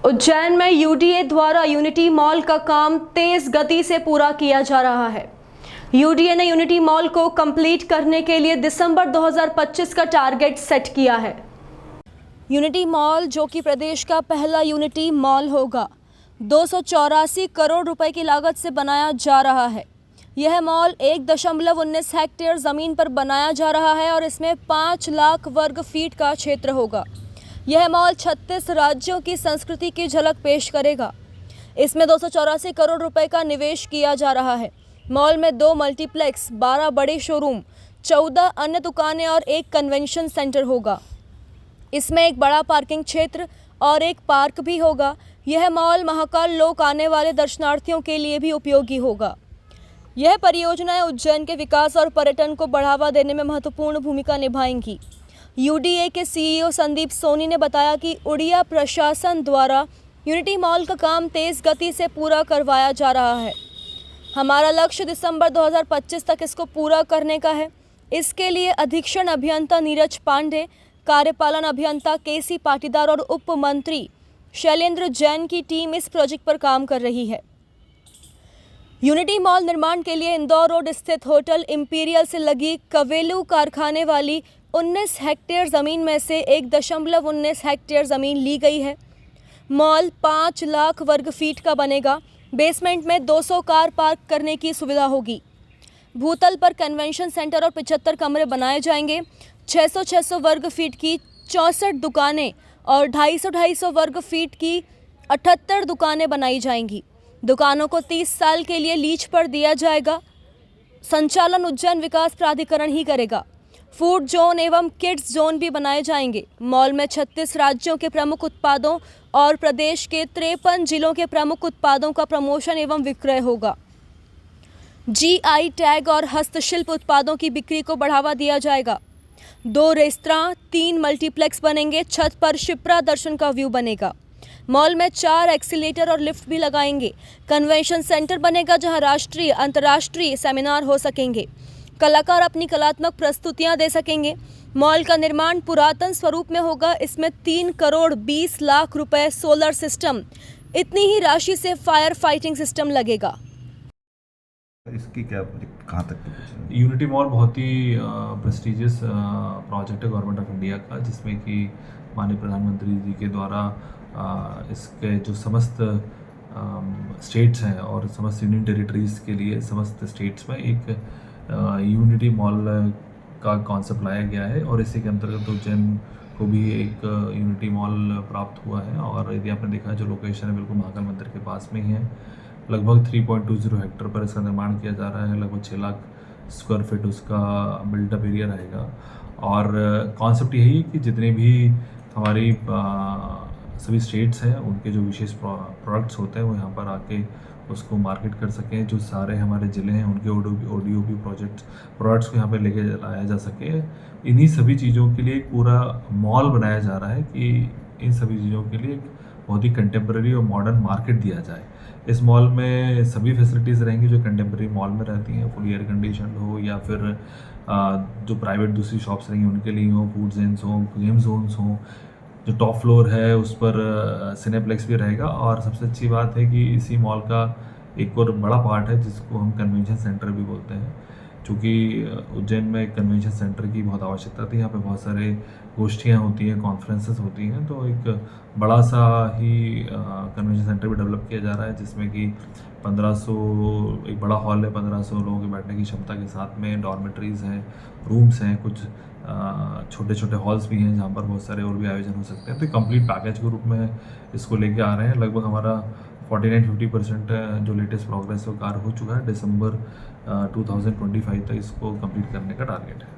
उज्जैन में यूडीए द्वारा unity mall का काम तेज गति से पूरा किया जा रहा है। यूडीए ने यूनिटी मॉल को कंप्लीट करने के लिए दिसंबर 2025 का टारगेट सेट किया है। यूनिटी मॉल, जो कि प्रदेश का पहला यूनिटी मॉल होगा, 284 करोड़ रुपए की लागत से बनाया जा रहा है। यह मॉल 1.19 हेक्टेयर ज़मीन पर बनाया जा रहा है और इसमें 5 लाख वर्ग फीट का क्षेत्र होगा। यह मॉल 36 राज्यों की संस्कृति की झलक पेश करेगा। इसमें 284 करोड़ रुपए का निवेश किया जा रहा है। मॉल में 2 मल्टीप्लेक्स, 12 बड़े शोरूम, 14 अन्य दुकानें और 1 कन्वेंशन सेंटर होगा। इसमें एक बड़ा पार्किंग क्षेत्र और एक पार्क भी होगा। यह मॉल महाकाल लोक आने वाले दर्शनार्थियों के लिए भी उपयोगी होगा। यह परियोजनाएं उज्जैन के विकास और पर्यटन को बढ़ावा देने में महत्वपूर्ण भूमिका निभाएंगी। यूडीए के सीईओ संदीप सोनी ने बताया कि उड़िया प्रशासन द्वारा यूनिटी मॉल का काम तेज़ गति से पूरा करवाया जा रहा है। हमारा लक्ष्य दिसंबर 2025 तक इसको पूरा करने का है। इसके लिए अधीक्षण अभियंता नीरज पांडे, कार्यपालन अभियंता केसी पाटीदार और उप मंत्री शैलेंद्र जैन की टीम इस प्रोजेक्ट पर काम कर रही है। यूनिटी मॉल निर्माण के लिए इंदौर रोड स्थित होटल इंपीरियल से लगी कवेलू कारखाने वाली 19 हेक्टेयर ज़मीन में से 1.19 हेक्टेयर ज़मीन ली गई है। मॉल 5 लाख वर्ग फीट का बनेगा। बेसमेंट में 200 कार पार्क करने की सुविधा होगी। भूतल पर कन्वेंशन सेंटर और 75 कमरे बनाए जाएंगे। 600 वर्ग फीट की 64 दुकानें और 250 वर्ग फीट की 78 दुकानें बनाई जाएंगी। दुकानों को 30 साल के लिए लीज पर दिया जाएगा। संचालन उज्जैन विकास प्राधिकरण ही करेगा। फूड जोन एवं किड्स जोन भी बनाए जाएंगे। मॉल में 36 राज्यों के प्रमुख उत्पादों और प्रदेश के 53 जिलों के प्रमुख उत्पादों का प्रमोशन एवं विक्रय होगा। जीआई टैग और हस्तशिल्प उत्पादों की बिक्री को बढ़ावा दिया जाएगा। 2 रेस्तरां, 3 मल्टीप्लेक्स बनेंगे। छत पर शिप्रा दर्शन का व्यू बनेगा। मॉल में 4 एक्सीलेटर और लिफ्ट भी लगाएंगे। कन्वेंशन सेंटर बनेगा जहां राष्ट्रीय अंतर्राष्ट्रीय सेमिनार हो सकेंगे। कलाकार अपनी कलात्मक प्रस्तुतियां दे सकेंगे। मॉल का निर्माण पुरातन स्वरूप में होगा। इसमें 3 करोड़ 20 लाख रुपए सोलर सिस्टम, इतनी ही राशि से फायर फाइटिंग सिस्टम लगेगा। इसकी क्या कहाँ तक यूनिटी मॉल बहुत ही प्रेस्टिजियस प्रोजेक्ट है गवर्नमेंट ऑफ इंडिया का, जिसमें कि माननीय प्रधानमंत्री जी के द्वारा इसके जो समस्त स्टेट्स हैं और समस्त यूनियन टेरिटरीज़ के लिए समस्त स्टेट्स में एक यूनिटी मॉल का कॉन्सेप्ट लाया गया है और इसी के अंतर्गत उज्जैन को भी एक यूनिटी मॉल प्राप्त हुआ है। और यदि आपने देखा जो लोकेशन है बिल्कुल महाकाल मंदिर के पास में ही है। लगभग 3.20 हेक्टेयर पर इसका निर्माण किया जा रहा है। लगभग 6 लाख स्क्वायर फीट उसका बिल्टअप एरिया रहेगा। और कॉन्सेप्ट यही कि जितने भी हमारी सभी स्टेट्स हैं उनके जो विशेष प्रोडक्ट्स होते हैं वो यहाँ पर आके उसको मार्केट कर सकें। जो सारे हमारे ज़िले हैं उनके ODOP प्रोडक्ट्स को यहाँ पे लेके लाया जा सके। इन्हीं सभी चीज़ों के लिए एक पूरा मॉल बनाया जा रहा है कि इन सभी चीज़ों के लिए एक बहुत ही कंटेम्प्रेरी और मॉडर्न मार्केट दिया जाए। इस मॉल में सभी फैसिलिटीज़ रहेंगी जो कंटेम्प्रेरी मॉल में रहती हैं, फुल एयर कंडीशन हो या फिर जो प्राइवेट दूसरी शॉप्स रहेंगी उनके लिए हो, फूड जोन्स हो, गेम जोन्स हों। जो टॉप फ्लोर है उस पर सिनेप्लेक्स भी रहेगा। और सबसे अच्छी बात है कि इसी मॉल का एक और बड़ा पार्ट है जिसको हम कन्वेंशन सेंटर भी बोलते हैं, क्योंकि उज्जैन में एक कन्वेंशन सेंटर की बहुत आवश्यकता थी। यहाँ पे बहुत सारे गोष्ठियाँ होती हैं, कॉन्फ्रेंसेस होती हैं, तो एक बड़ा सा ही कन्वेंशन सेंटर भी डेवलप किया जा रहा है जिसमें कि 1500 एक बड़ा हॉल है, 1500 लोगों के बैठने की क्षमता के साथ में डॉर्मेटरीज़ हैं, रूम्स हैं, कुछ छोटे छोटे हॉल्स भी हैं जहाँ पर बहुत सारे और भी आयोजन हो सकते हैं। तो कंप्लीट पैकेज के रूप में इसको लेके आ रहे हैं। लगभग हमारा 49-50% जो लेटेस्ट प्रोग्रेस वो कार्य हो चुका है। दिसंबर 2025 तक इसको कंप्लीट करने का टारगेट है।